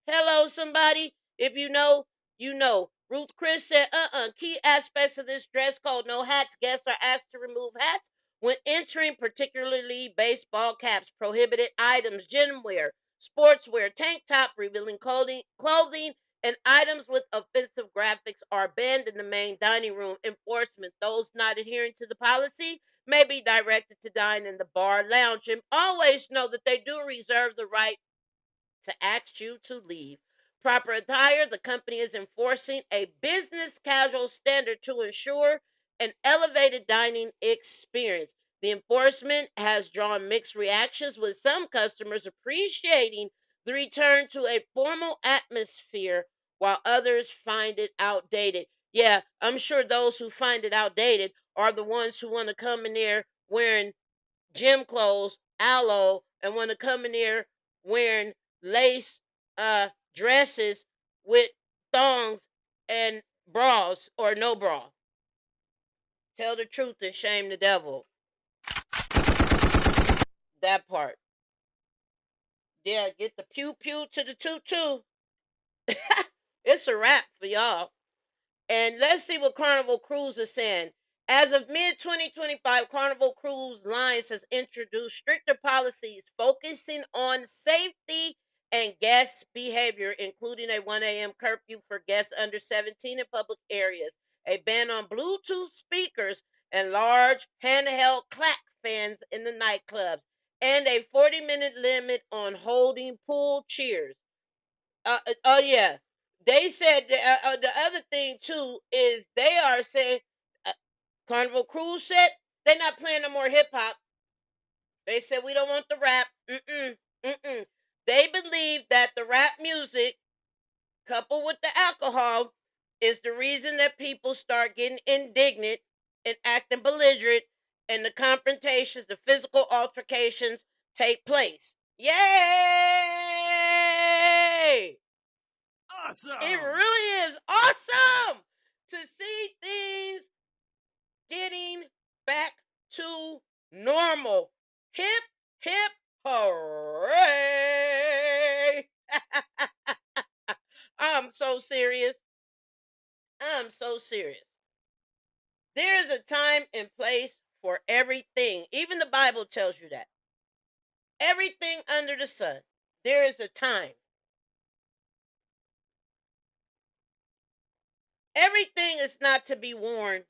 Hello, somebody. If you know, you know. Ruth Chris said, key aspects of this dress code: no hats. Guests are asked to remove hats when entering, particularly baseball caps, prohibited items, gym wear, sportswear, tank top, revealing clothing and items with offensive graphics are banned in the main dining room. Enforcement: those not adhering to the policy may be directed to dine in the bar lounge. And always know that they do reserve the right to ask you to leave. Proper attire: the company is enforcing a business casual standard to ensure an elevated dining experience. The enforcement has drawn mixed reactions, with some customers appreciating the return to a formal atmosphere while others find it outdated. Yeah, I'm sure those who find it outdated are the ones who want to come in there wearing gym clothes, aloe, and want to come in here wearing lace dresses with thongs and bras or no bra. Tell the truth and shame the devil. That part. Yeah, get the pew pew to the toot toot. It's a wrap for y'all. And let's see what Carnival Cruise is saying. As of mid 2025, Carnival Cruise Lines has introduced stricter policies focusing on safety and guest behavior, including a 1 a.m. curfew for guests under 17 in public areas, a ban on Bluetooth speakers and large handheld clap fans in the nightclubs, and a 40-minute limit on holding pool cheers. Oh yeah, they said the other thing too is they are saying uh, Carnival Cruise said they're not playing no more hip hop. They said we don't want the rap. Mm-mm. They believe that the rap music coupled with the alcohol is the reason that people start getting indignant and acting belligerent, and the confrontations, the physical altercations take place. Yay! Awesome! It really is awesome to see things getting back to normal. Hip, Hip hooray! I'm so serious. I'm so serious. There is a time and place for everything. Even the Bible tells you that. Everything under the sun. There is a time. Everything is not to be worn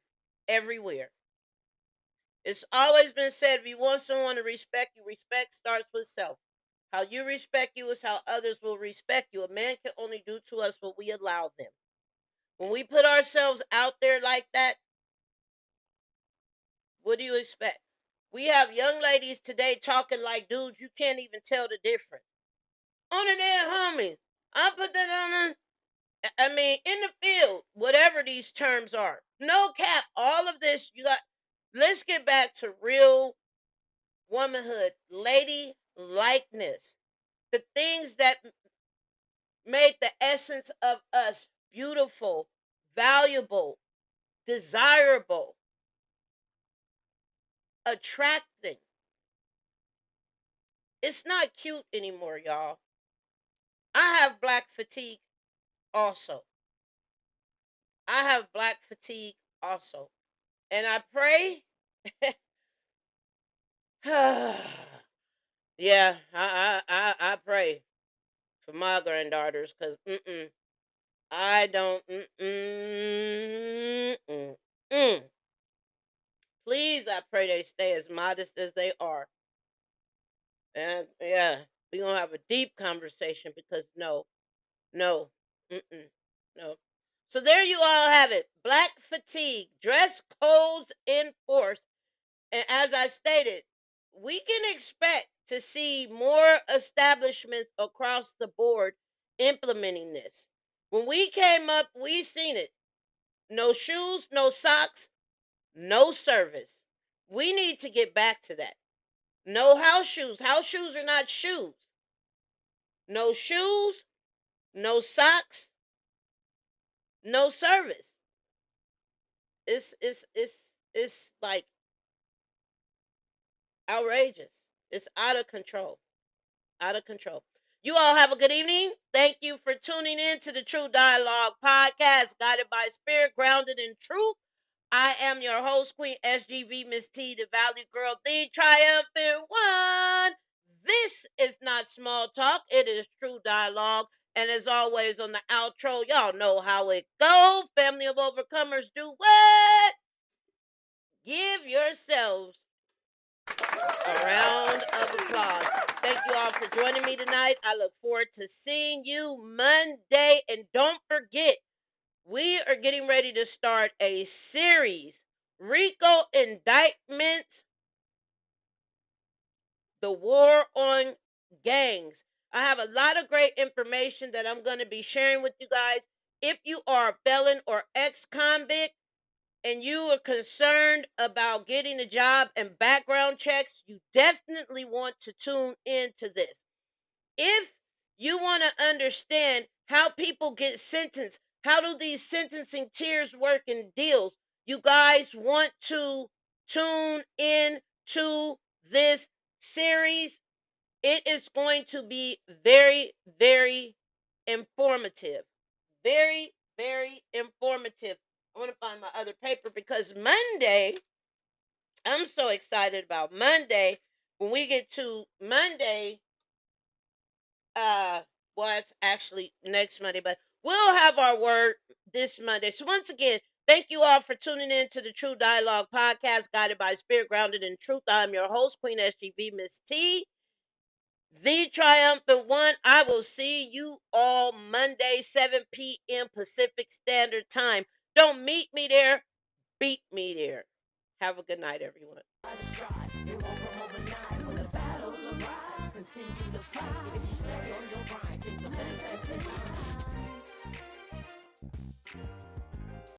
everywhere. It's always been said if you want someone to respect you, respect starts with self. How you respect you is how others will respect you. A man can only do to us what we allow them. When we put ourselves out there like that, what do you expect? We have young ladies today talking like dudes. You can't even tell the difference. On the damn homie. I put that on I mean, in the field, whatever these terms are. No cap. All of this, you got. Let's get back to real womanhood, lady likeness. The things that made the essence of us beautiful, valuable, desirable, attracting. It's not cute anymore, y'all. I have black fatigue also. I have black fatigue also. And I pray. Yeah, I pray for my granddaughters because I don't please I pray they stay as modest as they are. And yeah, we're gonna have a deep conversation because no, no. So there you all have it. Black fatigue, dress codes in force. And as I stated, we can expect to see more establishments across the board implementing this. When we came up, we seen it. No shoes, no socks, no service. We need to get back to that. No house shoes. House shoes are not shoes. No shoes, no socks, no service. It's like outrageous. It's out of control. Out of control. You all have a good evening. Thank you for tuning in to the True Dialogue podcast, guided by spirit, grounded in truth. I am your host, Queen SGV, Miss T, the Valley Girl, the triumphant one. This is not small talk. It is True Dialogue. And as always on the outro, y'all know how it goes. Family of overcomers do what? Give yourselves a round of applause. Thank you all for joining me tonight. I look forward to seeing you Monday. And don't forget, we are getting ready to start a series, RICO Indictments, the War on Gangs. I have a lot of great information that I'm going to be sharing with you guys. If you are a felon or ex-convict, and you are concerned about getting a job and background checks, you definitely want to tune into this. If you want to understand how people get sentenced, how do these sentencing tiers work in deals, you guys want to tune in to this series. It is going to be very, very informative. Very, very informative. I want to find my other paper because Monday, I'm so excited about Monday. When we get to Monday, well, it's actually next Monday, but we'll have our word this Monday. So once again, thank you all for tuning in to the True Dialogue podcast, guided by spirit, grounded in truth. I'm your host, Queen SGV, Miss T, the triumphant one. I will see you all Monday, 7 p.m. Pacific Standard Time. Don't meet me there. Beat me there. Have a good night, everyone.